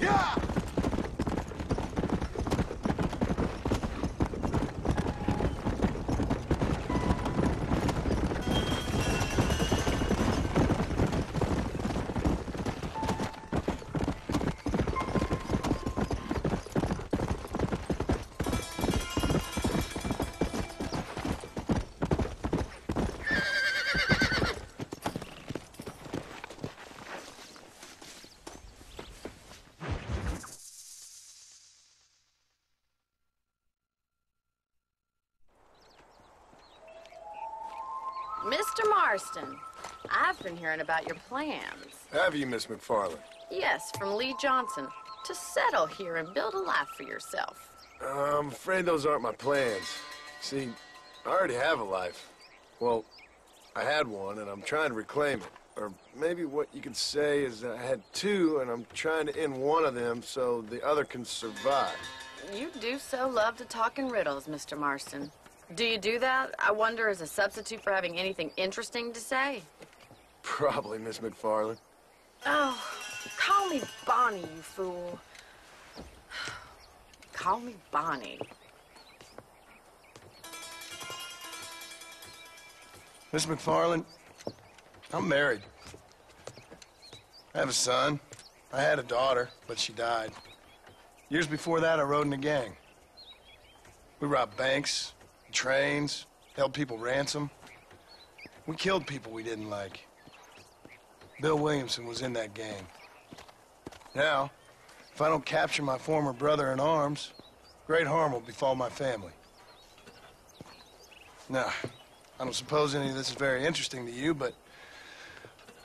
Yeah! Mr. Marston, I've been hearing about your plans. Have you, Miss McFarland? Yes, from Lee Johnson, to settle here and build a life for yourself. I'm afraid those aren't my plans. See, I already have a life. Well, I had one, and I'm trying to reclaim it. Or maybe what you could say is that I had two, and I'm trying to end one of them so the other can survive. You do so love to talk in riddles, Mr. Marston. Do you do that, I wonder, as a substitute for having anything interesting to say? Probably, Miss McFarland. Oh, call me Bonnie, you fool. Call me Bonnie. Miss McFarland, I'm married. I have a son. I had a daughter, but she died. Years before that, I rode in a gang. We robbed banks, trains, held people ransom. We killed people we didn't like. Bill Williamson was in that gang. Now, if I don't capture my former brother in arms, great harm will befall my family. Now, I don't suppose any of this is very interesting to you, but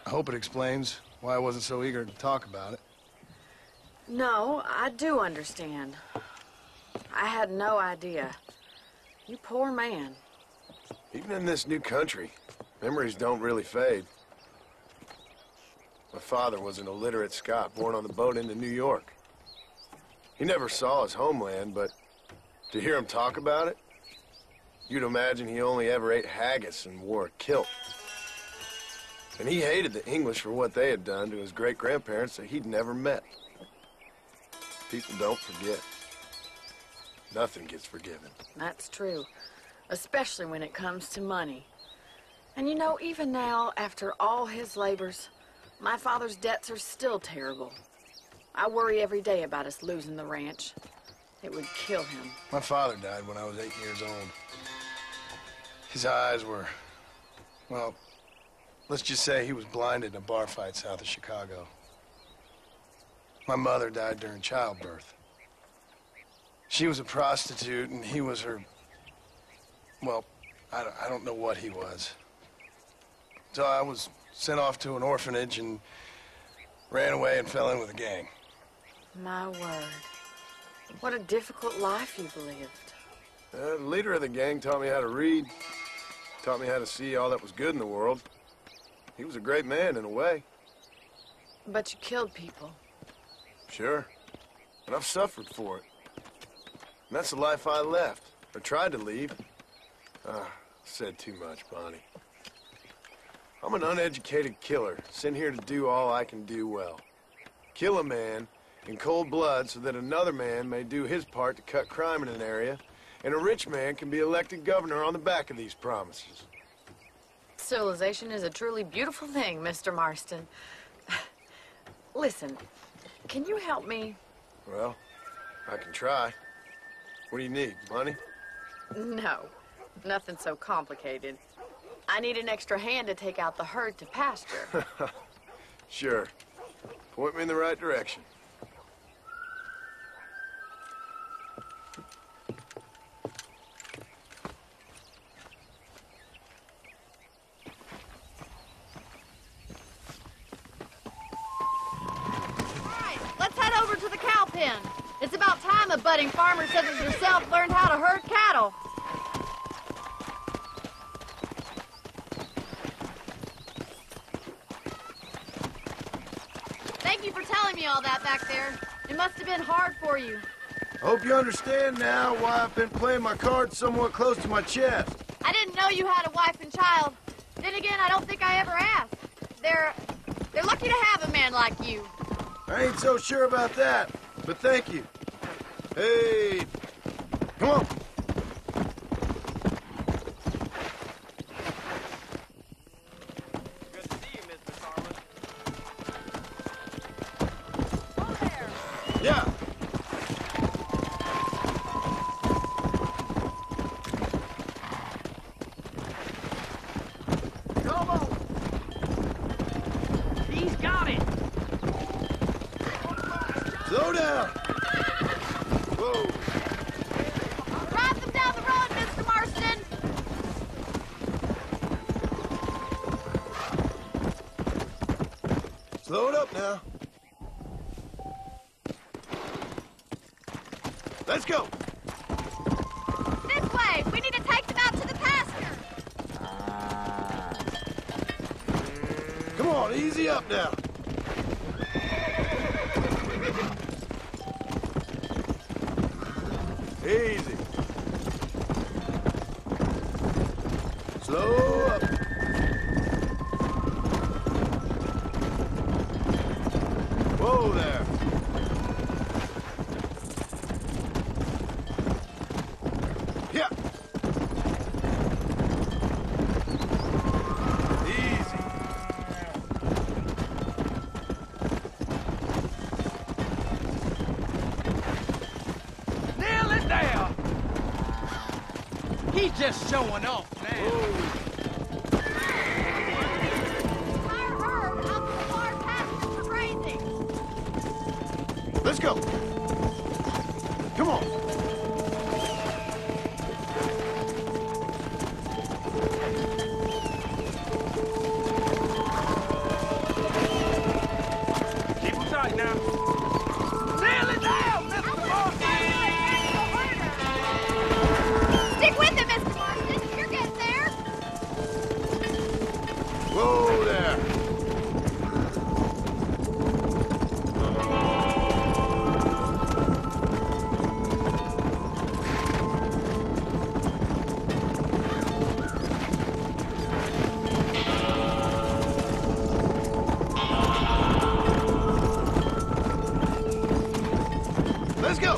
I hope it explains why I wasn't so eager to talk about it. No, I do understand. I had no idea. You poor man. Even in this new country, memories don't really fade. My father was an illiterate Scot born on the boat into New York. He never saw his homeland, but to hear him talk about it, you'd imagine he only ever ate haggis and wore a kilt. And he hated the English for what they had done to his great-grandparents that he'd never met. People don't forget. Nothing gets forgiven. That's true, especially when it comes to money. And you know, even now, after all his labors, my father's debts are still terrible. I worry every day about us losing the ranch. It would kill him. My father died when I was 8 years old. His eyes were, well, let's just say he was blinded in a bar fight south of Chicago. My mother died during childbirth. She was a prostitute, and he was her, well, I don't know what he was. So I was sent off to an orphanage and ran away and fell in with a gang. My word. What a difficult life you've lived. The leader of the gang taught me how to read, taught me how to see all that was good in the world. He was a great man in a way. But you killed people. Sure. And I've suffered for it. And that's the life I left, or tried to leave. Said too much, Bonnie. I'm an uneducated killer, sent here to do all I can do well. Kill a man in cold blood so that another man may do his part to cut crime in an area, and a rich man can be elected governor on the back of these promises. Civilization is a truly beautiful thing, Mr. Marston. Listen, can you help me? Well, I can try. What do you need, money? No, nothing so complicated. I need an extra hand to take out the herd to pasture. Sure. Point me in the right direction. Let's head over to the cow pen. It's about time a budding farmer such as yourself learned how to herd cattle. Thank you for telling me all that back there. It must have been hard for you. I hope you understand now why I've been playing my cards somewhat close to my chest. I didn't know you had a wife and child. Then again, I don't think I ever asked. They're lucky to have a man like you. I ain't so sure about that, but thank you. Hey, come on. Good to see you, Mr. Farland. Yeah. Come on. He's got it. Slow down. Whoa. Drive them down the road, Mr. Marston. Slow it up now. Let's go. This way. We need to take them out to the pasture. Come on, easy up now. Easy. Slow up. Whoa there. Yeah. Easy. Nail it down. He's just showing off now. Hire Herb out to the far pasture for grazing. Let's go. Come on. Keep him tight now. Nail it down, Mr. Marston. Stick with him, Mr. Marston. You're getting there. Whoa there. Let's go.